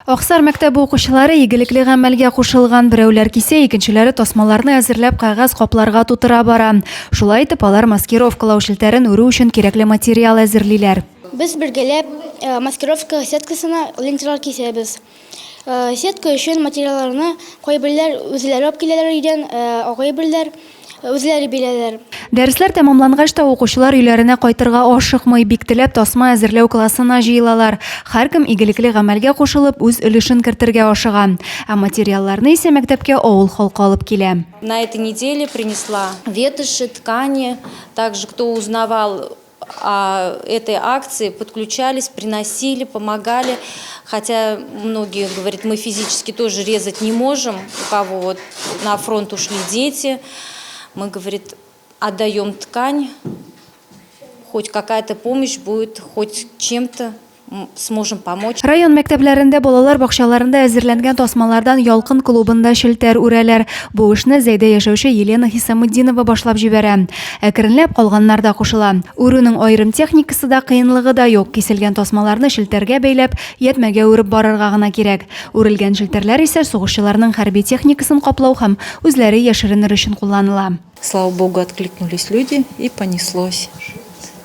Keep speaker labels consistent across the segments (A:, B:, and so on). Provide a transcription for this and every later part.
A: Аксар мәктәбе укучылары игелекле гамәлгә кушылган, берәүләр кисә, икенчеләре тасмаларны әзерләп кагаз капларга тутыра бара. Шулай итеп, алар маскировкалау шелтәрен үрү өчен кирәкле материал әзерлиләр.
B: Біз бергәләп маскировка сеткасына ленталар кисәбез. Сетка өчен материалларны кайберләр үзләре алып киләләр өйдән, кайберләр үзләре бирәләр.
A: Дәресләр тәмамлангач та укучылар өйләренә кайтырга ашыкмый, бик теләп тасма әзерләү классына җыелалар. Һәркем игелекле гамәлгә кушылып, үз өлешен кертергә ашыга. Ә материалларны исә мәктәпкә авыл халкы алып килә.
C: На этой неделе принесла ветоши, ткани. Также, кто узнавал о этой акции, подключались, приносили, помогали. Хотя многие говорят, мы физически тоже резать не можем, у кого вот на фронт ушли дети. Мы, говорит, отдаем ткань, хоть какая-то помощь будет, хоть чем-то сможем помочь.
A: Район мәктәпләрендә, балалар бакчаларында әзерләнгән тасмалардан Ялкын клубында шелтәр үрәләр. Бу эшне Зәйдә яшәүче Елена Хисамуддинова башлап җибәрә. Әкренләп калганнар да кушыла. Үрүнең айрым техникасы да, кыенлыгы да юк. Киселгән тасмаларны шелтәргә бәйләп, ятмәгә үреп барырга гына кирәк. Үрелгән шелтәрләр исә сугышчыларның хәрби техникасын каплау һәм үзләре яшеренер өчен кулланыла.
D: Слава Богу, откликнулись люди и понеслось.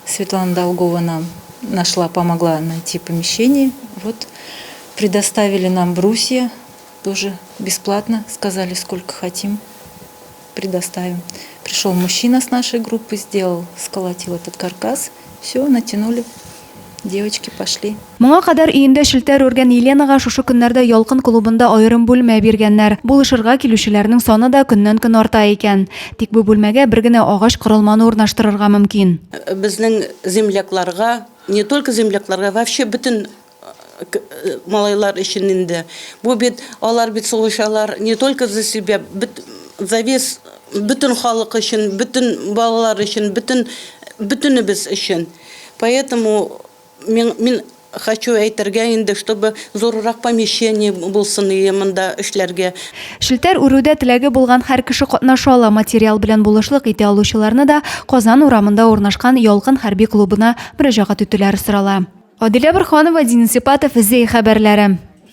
D: Светлана Долгова нам помогла найти помещение. Вот, предоставили нам брусья, тоже бесплатно, сказали, сколько хотим, предоставим. Пришел мужчина с нашей группы, сколотил этот каркас, все, натянули. Девочки пошли.
A: Моңа кадәр өендә шелтәр үргән Еленага шушы көннәрдә Ялкын клубында аерым бүлмә биргәннәр. Булышырга килүчеләрнең саны да көннән-көн арта икән. Тик бу бүлмәгә бер генә агач корылманы урнаштырырга мөмкин.
E: Безнең землякларга, не только землякларга, вообще bütün малайлар өчен инде. Бу бит алар бит сугышалар не только за себя, за весь bütün халык өчен, bütün балалар өчен, bütünебез өчен. Поэтому мен хочу әйтергә инде, чтобы зоррак помещение булсын монда эшләргә.
A: Шелтәр үрүдә теләге булган һәр кеше катнаша ала. Материал белән булышлык итә алучыларны да Казан урамында урнашкан Ялкын хәрби клубына мөрәҗәгать итүләре сорала. Адилә Борханова, Денис Сипатов, Зей хәбәрләре.